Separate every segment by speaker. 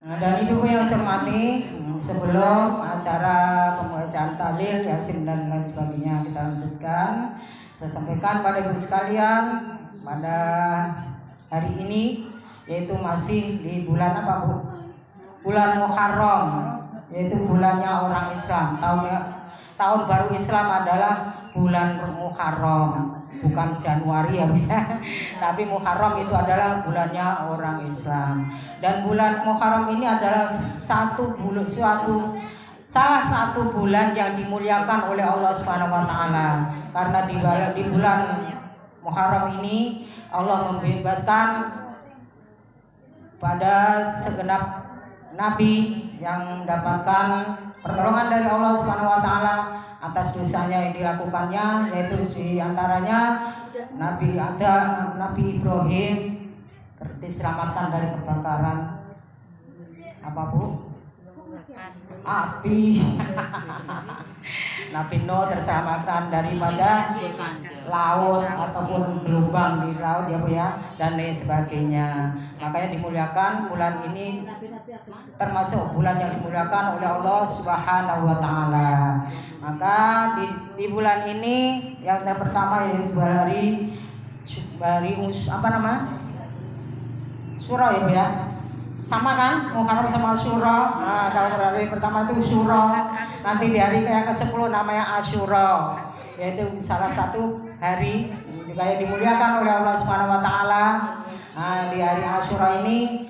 Speaker 1: Dan Ibu yang saya hormati, sebelum acara pembacaan tahlil, yasin dan lain sebagainya kita lanjutkan, saya sampaikan pada Ibu sekalian pada hari ini, yaitu masih di bulan apa Bu? Bulan Muharram, yaitu bulannya orang Islam. Tahun baru Islam adalah bulan Muharram, bukan Januari ya, tapi Muharram itu adalah bulannya orang Islam. Dan bulan Muharram ini adalah salah satu bulan yang dimuliakan oleh Allah Subhanahu wa taala. Karena di bulan Muharram ini Allah membebaskan pada segenap nabi yang mendapatkan pertolongan dari Allah Subhanahu wa taala atas dosanya yang dilakukannya, yaitu diantaranya Nabi Adam, Nabi Ibrahim diselamatkan dari kebakaran apa Bu? Api. Nabi Nuh terselamatkan daripada laut ataupun gelombang di laut ya Bu ya, dan lain sebagainya. Makanya dimuliakan bulan ini, termasuk bulan yang dimuliakan oleh Allah Subhanahu wa taala. Maka di bulan ini yang pertama yaitu hari apa nama? Syura ya Bu ya. Sama kan? Muharram sama Syura. Nah, kalau hari pertama itu Syura, nanti di hari yang ke-10 namanya Asyura, yaitu salah satu hari juga yang dimuliakan oleh Allah Subhanahu wa taala. Nah, di hari Asyura ini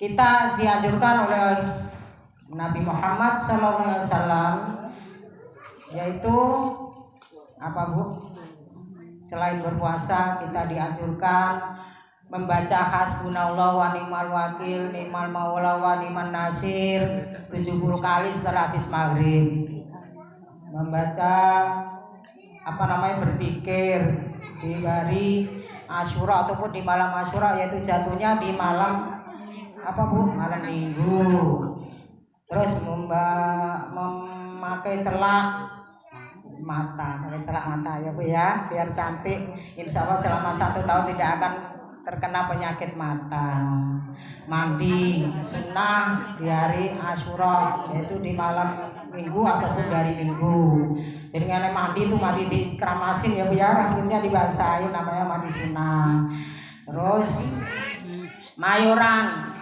Speaker 1: kita dianjurkan oleh Nabi Muhammad SAW, yaitu apa Bu? Selain berpuasa, kita dianjurkan membaca hasbunallah wa ni'mal wakil, ni'mal maula wa ni'man nasir 70 kali setelah habis maghrib. Membaca apa namanya, berzikir di hari Asyura ataupun di malam Asyura, yaitu jatuhnya di malam apa Bu? Malam Minggu. Terus memakai celak mata ya Bu ya, biar cantik. Insya Allah selama 1 tahun tidak akan terkena penyakit mata. Mandi sunnah di hari Asyura, yaitu di malam Minggu ataupun di hari Minggu. Jadi kalau mandi itu mandi di keramasin ya Bu ya, rambutnya dibasahin, namanya mandi sunnah. Terus mayuran,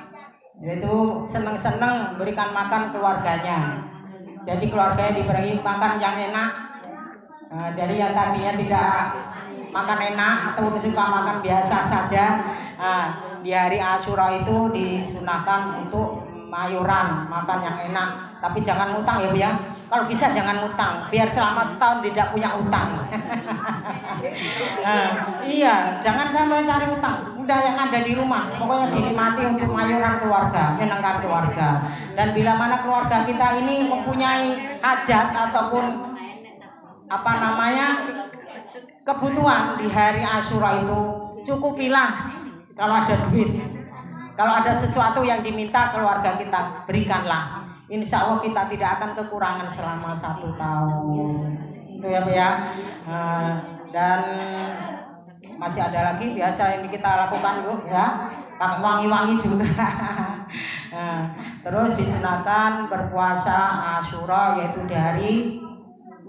Speaker 1: yaitu seneng-seneng berikan makan keluarganya. Jadi keluarganya diberi makan yang enak. Jadi yang tadinya tidak makan enak atau suka makan biasa saja, di hari Asyura itu disunahkan untuk mayuran, makan yang enak. Tapi jangan ngutang ya Bu ya. Kalau bisa jangan ngutang, biar selama setahun tidak punya utang. Iya, jangan sampai cari utang. Udah yang ada di rumah, pokoknya dinikmati untuk mayuran keluarga, menyenangkan keluarga. Dan bila mana keluarga kita ini mempunyai hajat ataupun apa namanya, kebutuhan di hari Asyura itu, cukupilah kalau ada duit. Kalau ada sesuatu yang diminta keluarga kita, berikanlah. Insya Allah kita tidak akan kekurangan selama 1 tahun. Itu ya Bu ya. Dan masih ada lagi biasa yang kita lakukan Bu ya, pakai wangi-wangi juga. Terus disunahkan berpuasa Asyura, yaitu di hari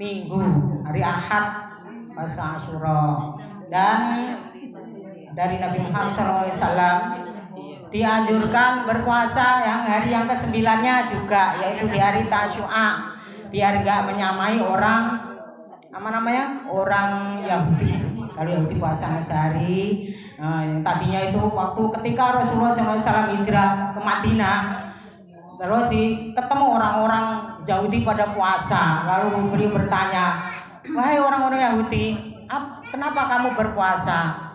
Speaker 1: Minggu, hari Ahad puasa Asyura. Dan dari Nabi Muhammad SAW dianjurkan berpuasa yang hari yang ke-9-nya juga, yaitu di hari Tasyu'a, biar enggak menyamai orang orang Yahudi. Kalau Yahudi puasa sehari, tadinya itu waktu ketika Rasulullah SAW hijrah ke Madinah, terus ketemu orang-orang Yahudi pada puasa, lalu beliau bertanya, wahai orang-orang Yahudi, kenapa kamu berpuasa?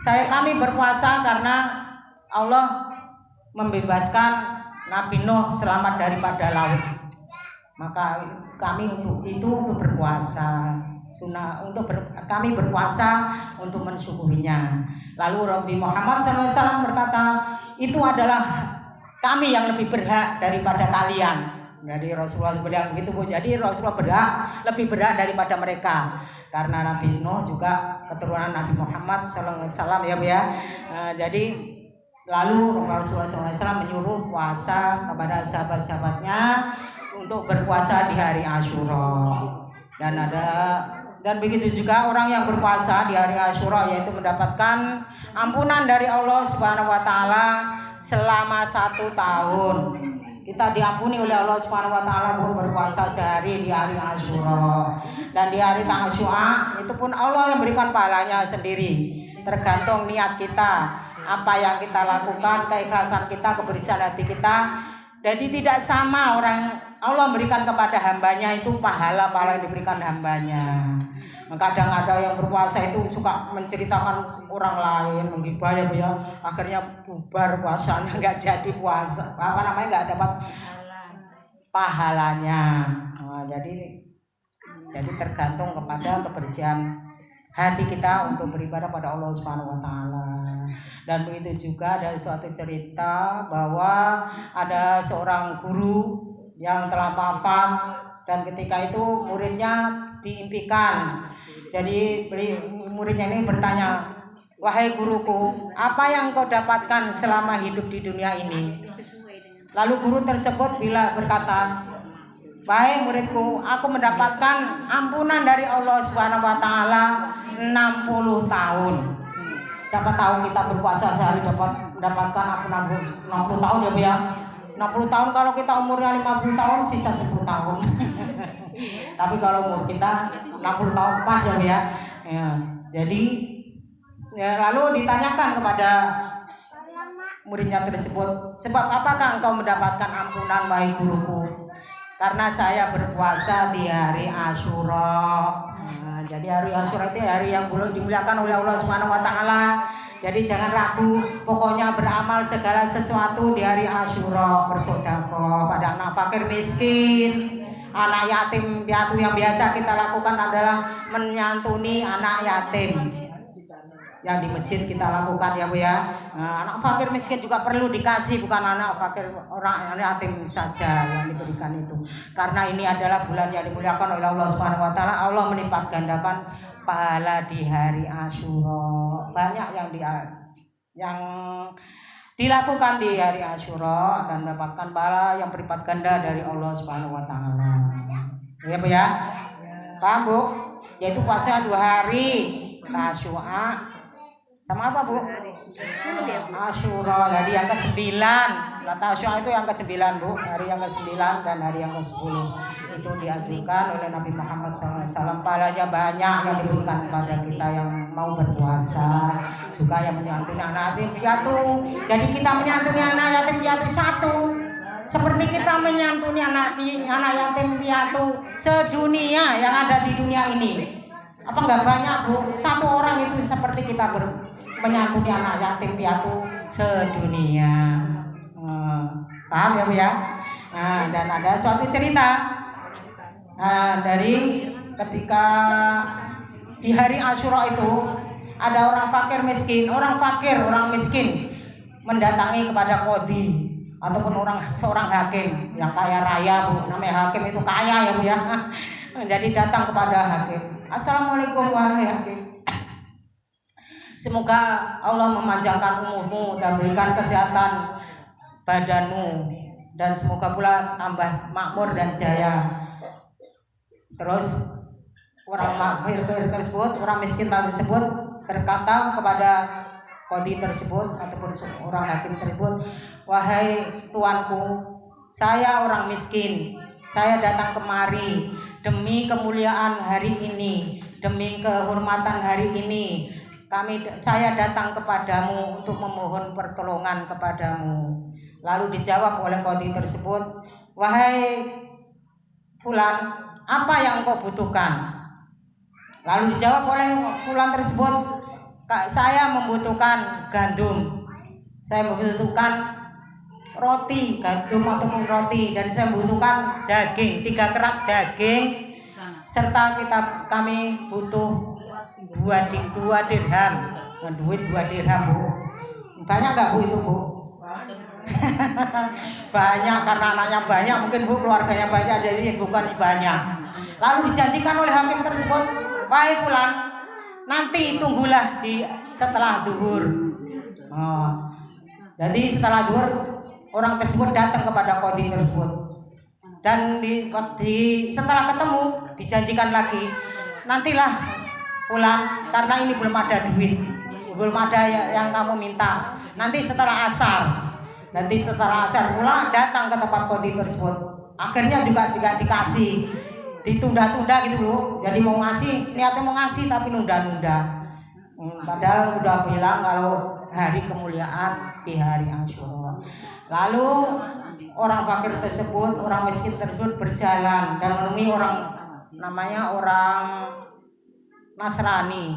Speaker 1: Kami berpuasa karena Allah membebaskan Nabi Nuh selamat daripada laut. Maka kami untuk berpuasa. Kami berpuasa untuk mensyukurinya. Lalu Nabi Muhammad SAW berkata, itu adalah kami yang lebih berhak daripada kalian. Jadi Rasulullah bilang begitu Bu. Jadi Rasulullah lebih berhak daripada mereka, karena Nabi Nuh juga keturunan Nabi Muhammad SAW ya Bu ya. Jadi Lalu Rasulullah SAW menyuruh puasa kepada sahabat-sahabatnya untuk berpuasa di hari Asyura. Dan begitu juga orang yang berpuasa di hari Asyura, yaitu mendapatkan ampunan dari Allah Subhanahu wa taala selama 1 tahun. Kita diampuni oleh Allah Subhanahu wa taala berpuasa sehari di hari Asyura. Dan di hari Tasyua itu pun Allah yang berikan pahalanya sendiri. Tergantung niat kita, apa yang kita lakukan, keikhlasan kita, kebersihan hati kita. Jadi tidak sama orang Allah memberikan kepada hambanya itu pahala yang diberikan hambanya. Kadang ada yang berpuasa itu suka menceritakan orang lain, menggibah ya, akhirnya bubar puasanya, nggak jadi puasa, nggak dapat pahalanya. Nah, jadi tergantung kepada kebersihan hati kita untuk beribadah pada Allah Subhanahu wa taala. Dan begitu juga ada suatu cerita bahwa ada seorang guru yang telah wafat, dan ketika itu muridnya diimpikan. Jadi muridnya ini bertanya, "Wahai guruku, apa yang kau dapatkan selama hidup di dunia ini?" Lalu guru tersebut berkata, "Wahai muridku, aku mendapatkan ampunan dari Allah Subhanahu wa taala 60 tahun." Siapa tahu kita berpuasa sehari mendapatkan ampunan 60 tahun ya Bu ya. 60 tahun kalau kita umurnya 50 tahun sisa 10 tahun. Tapi kalau umur kita 60 tahun pas ya Bu ya. Jadi lalu ditanyakan kepada muridnya tersebut, "Sebab apakah engkau mendapatkan ampunan wahai guruku?" "Karena saya berpuasa di hari Asyura." Jadi hari Asyura itu hari yang dimuliakan oleh Allah Subhanahu wa taala. Jadi jangan ragu, pokoknya beramal segala sesuatu di hari Asyura, bersedekah pada anak fakir miskin, anak yatim piatu. Yang biasa kita lakukan adalah menyantuni anak yatim. Yang di masjid kita lakukan ya Bu ya. Anak fakir miskin juga perlu dikasih, bukan anak fakir orang yatim saja yang diberikan itu. Karena ini adalah bulan yang dimuliakan oleh Allah Subhanahu wa taala. Allah melipat gandakan pahala di hari Asyura. Banyak yang dilakukan di hari Asyura dan mendapatkan pahala yang berlipat ganda dari Allah Subhanahu wa taala. Ya Bu ya? Paham Bu? Yaitu puasa 2 hari, Tasyua sama apa Bu? Asyura. Jadi yang ke-9. Tasyua itu yang ke-9 Bu. Hari yang ke-9 dan hari yang ke-10 itu diajukan oleh Nabi Muhammad SAW. Pahalanya banyak yang diberikan kepada kita yang mau berpuasa, juga yang menyantuni anak yatim piatu. Jadi kita menyantuni anak yatim piatu satu, seperti kita menyantuni anak yatim piatu sedunia yang ada di dunia ini. Apa enggak banyak Bu? 1 orang itu seperti kita menyantuni anak yatim piatu sedunia. Paham ya Bu ya? Nah, dan ada suatu cerita dari ketika di hari Asyura itu ada orang miskin mendatangi kepada qadhi ataupun seorang hakim yang kaya raya Bu. Namanya hakim itu kaya ya Bu ya. Jadi datang kepada hakim, "Assalamualaikum wahai hakim. Semoga Allah memanjangkan umurmu dan berikan kesehatan badanmu, dan semoga pula tambah makmur dan jaya." Terus orang miskin tersebut berkata kepada qadhi tersebut ataupun orang hakim tersebut, "Wahai tuanku, saya orang miskin. Saya datang kemari demi kemuliaan hari ini, demi kehormatan hari ini. Saya datang kepadamu untuk memohon pertolongan kepadamu." Lalu dijawab oleh qadhi tersebut, "Wahai fulan, apa yang kau butuhkan?" Lalu dijawab oleh fulan tersebut, "Saya membutuhkan gandum. Saya membutuhkan roti, gandum ataupun roti, dan saya membutuhkan daging, 3 kerat daging, serta kami butuh 2 dirham." Duit 2 dirham Bu. Banyak gak Bu itu Bu? Banyak, karena anaknya banyak, mungkin Bu keluarganya banyak, jadi bukan banyak. Lalu dijanjikan oleh hakim tersebut, "Wahai fulan, nanti tunggulah setelah duhur." Jadi setelah duhur orang tersebut datang kepada qadhi tersebut. Dan setelah ketemu dijanjikan lagi, nantilah pulang karena ini belum ada duit, belum ada yang kamu minta. Nanti setelah asar pulang datang ke tempat qadhi tersebut. Akhirnya juga dikasih, ditunda-tunda gitu loh. Jadi mau ngasih, niatnya mau ngasih tapi nunda-nunda. Padahal udah bilang kalau hari kemuliaan di hari Asyura. Lalu orang fakir tersebut, orang miskin tersebut berjalan dan menemui orang namanya orang Nasrani.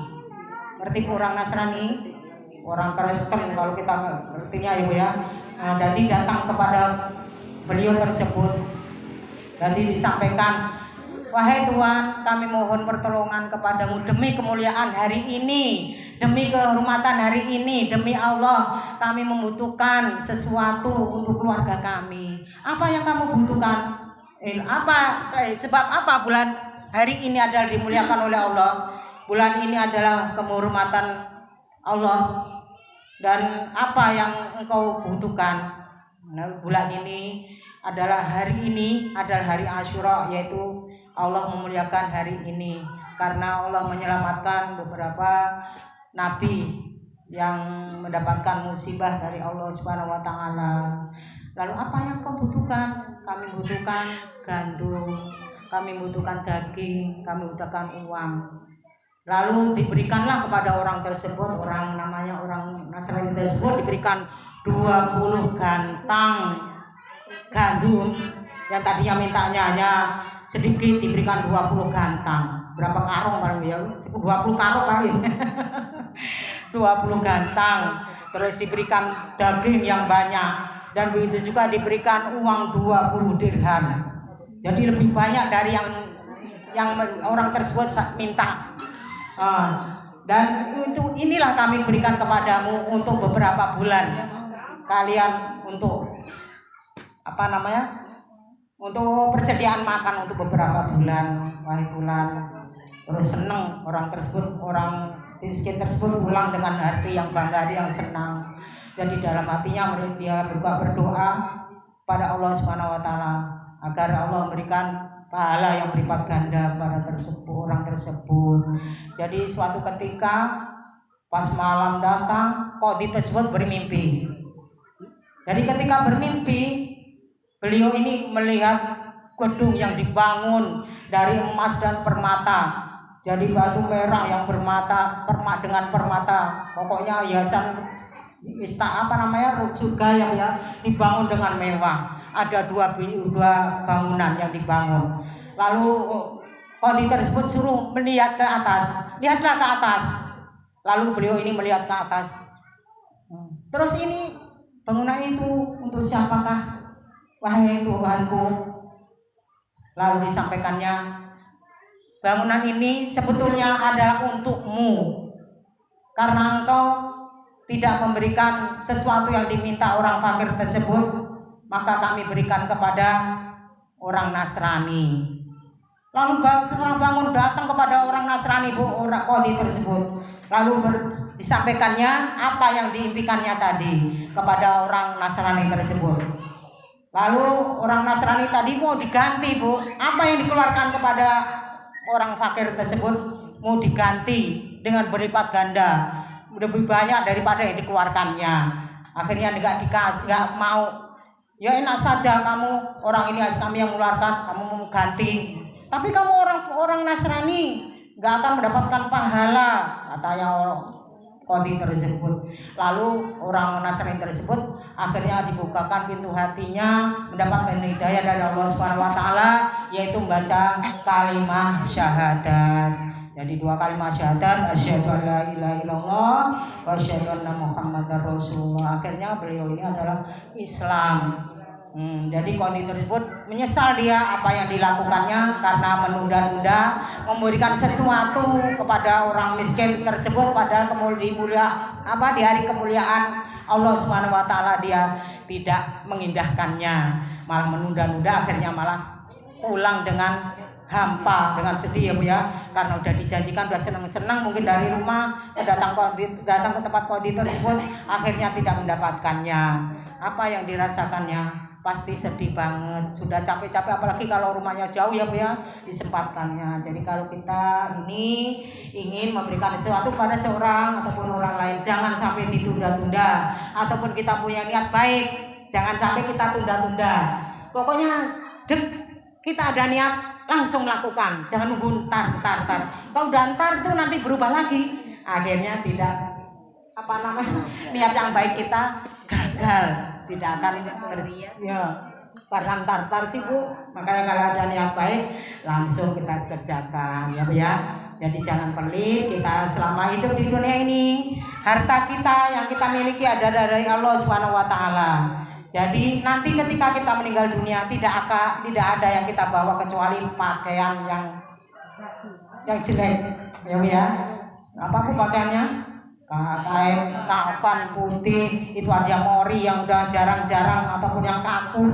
Speaker 1: Ngerti orang Nasrani? Orang Kristen kalau kita ngertinya ya Bu ya. Jadi datang kepada beliau tersebut. Jadi disampaikan, wahai Tuhan, kami mohon pertolongan kepadamu demi kemuliaan hari ini, demi kehormatan hari ini, demi Allah, kami membutuhkan sesuatu untuk keluarga kami. Apa yang kamu butuhkan? Sebab apa bulan hari ini adalah dimuliakan oleh Allah? Bulan ini adalah kehormatan Allah. Dan apa yang engkau butuhkan? Nah, bulan ini adalah hari Asyura, yaitu Allah memuliakan hari ini karena Allah menyelamatkan beberapa nabi yang mendapatkan musibah dari Allah Subhanahu wa taala. Lalu apa yang kau butuhkan? Kami butuhkan gandum, kami butuhkan daging, kami butuhkan uang. Lalu diberikanlah kepada orang tersebut, orang Nasrani tersebut diberikan 20 gantang gandum. Yang tadinya mintanya hanya sedikit diberikan 20 gantang. Berapa karung paling ya? 20 karung paling. 20 gantang. Terus diberikan daging yang banyak dan begitu juga diberikan uang 20 dirham. Jadi lebih banyak dari yang orang tersebut minta. Dan inilah kami berikan kepadamu untuk beberapa bulan. Kalian untuk untuk persediaan makan untuk beberapa bulan, wahai bulan. Terus senang orang miskin tersebut pulang dengan hati yang bangga, yang senang. Jadi dalam hatinya dia berdoa pada Allah Subhanahu wa taala agar Allah memberikan pahala yang berlipat ganda kepada orang tersebut. Jadi suatu ketika pas malam datang, qadhi tersebut bermimpi. Jadi ketika bermimpi, beliau ini melihat gedung yang dibangun dari emas dan permata. Jadi batu merah yang dengan permata. Pokoknya hiasan surga yang dibangun dengan mewah. Ada dua bangunan yang dibangun. Lalu qadhi tersebut suruh melihat ke atas. Lihatlah ke atas. Lalu beliau ini melihat ke atas. Terus ini bangunan itu untuk siapakah? Wahai Tuhanku. Lalu disampaikannya, bangunan ini sebetulnya adalah untukmu. Karena engkau tidak memberikan sesuatu yang diminta orang fakir tersebut, maka kami berikan kepada orang Nasrani. Lalu setelah bangun datang kepada orang Nasrani, orang qadhi tersebut. Lalu disampaikannya apa yang diimpikannya tadi kepada orang Nasrani tersebut. Lalu orang Nasrani tadi mau diganti, Bu. Apa yang dikeluarkan kepada orang fakir tersebut mau diganti dengan berlipat ganda, lebih banyak daripada yang dikeluarkannya. Akhirnya nggak mau. Ya enak saja kamu, orang ini kami yang mengeluarkan, kamu mau ganti. Tapi kamu orang Nasrani nggak akan mendapatkan pahala, katanya qadhi tersebut. Lalu orang Nasrani tersebut akhirnya dibukakan pintu hatinya, mendapatkan hidayah dari Allah Subhanahu wa taala, yaitu membaca kalimat syahadat. Jadi 2 kalimat syahadat, asyhadu an la ilaha illallah wa asyhadu anna muhammadar rasulullah. Akhirnya beliau ini adalah Islam. Jadi qadhi tersebut menyesal dia apa yang dilakukannya karena menunda-nunda memberikan sesuatu kepada orang miskin tersebut, padahal di hari kemuliaan Allah Subhanahu wa taala dia tidak mengindahkannya, malah menunda-nunda, akhirnya malah pulang dengan hampa dengan sedih ya Bu ya, karena udah dijanjikan, udah senang-senang mungkin dari rumah datang ke tempat kodi tersebut, akhirnya tidak mendapatkannya. Apa yang dirasakannya? Pasti sedih banget, sudah capek-capek, apalagi kalau rumahnya jauh ya Bu ya, disempatkannya. Jadi kalau kita ini ingin memberikan sesuatu pada seorang ataupun orang lain, jangan sampai ditunda-tunda, ataupun kita punya niat baik, jangan sampai kita tunda-tunda. Pokoknya kita ada niat langsung lakukan, jangan nunggu ntar. Kalau udah ntar itu nanti berubah lagi, akhirnya tidak niat yang baik kita gagal, tidak akan ya, karena ntar sih Bu. Makanya kalau ada niat baik langsung kita kerjakan ya Bu ya. Jadi jangan pelit, kita selama hidup di dunia ini, harta kita yang kita miliki ada dari Allah Subhanahu wa taala. Jadi nanti ketika kita meninggal dunia tidak ada yang kita bawa kecuali pakaian yang jelek ya Bu ya. Apa Bu pakaiannya? Kain kafan putih itu aja mori yang udah jarang-jarang, ataupun yang kaku.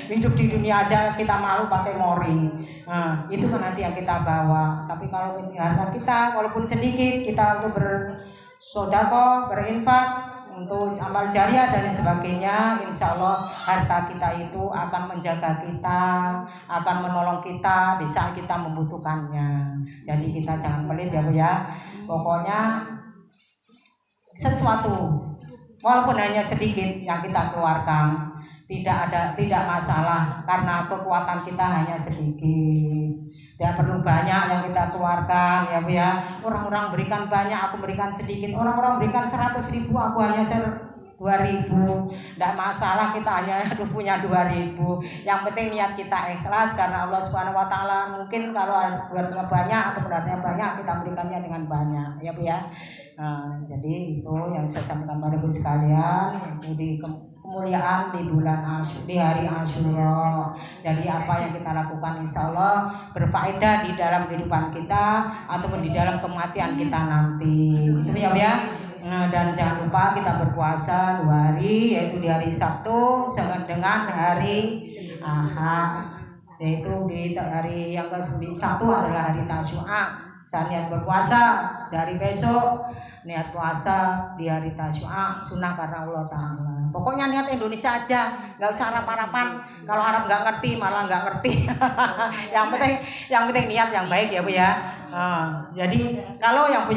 Speaker 1: Hidup di dunia aja kita malu pakai mori. Nah, itu kan nanti yang kita bawa. Tapi kalau harta kita walaupun sedikit, kita untuk bersedekah, berinfak, untuk amal jariah dan sebagainya, insya Allah harta kita itu akan menjaga kita, akan menolong kita di saat kita membutuhkannya. Jadi kita jangan pelit ya Bu ya. Pokoknya sesuatu walaupun hanya sedikit yang kita keluarkan tidak masalah, karena kekuatan kita hanya sedikit. Tidak perlu banyak yang kita keluarkan ya Bu ya. Orang-orang berikan banyak, aku berikan sedikit. Orang-orang berikan 100.000, aku hanya 2.000. Tidak masalah, kita hanya punya 2.000. Yang penting niat kita ikhlas karena Allah Subhanahu wa taala. Mungkin kalau buatnya banyak atau berarti banyak, kita berikannya dengan banyak ya Bu ya. Jadi itu yang saya sampaikan pada Ibu sekalian, itu di kemuliaan di bulan di hari Asyura. Jadi apa yang kita lakukan insya Allah berfaedah di dalam kehidupan kita ataupun di dalam kematian kita nanti. Itu ya Bu ya. Dan jangan lupa kita berpuasa 2 hari, yaitu di hari Sabtu dengan hari Ahad, yaitu di hari yang ke-1 adalah hari Tasyu'a. Saya niat berpuasa sehari besok, niat puasa di hari Tasyu'a, sunnah karena Allah Ta'ala. Pokoknya niat Indonesia aja, nggak usah Arab-Araban. Kalau Arab nggak ngerti malah nggak ngerti. yang penting niat yang baik ya Bu ya. Jadi kalau yang punya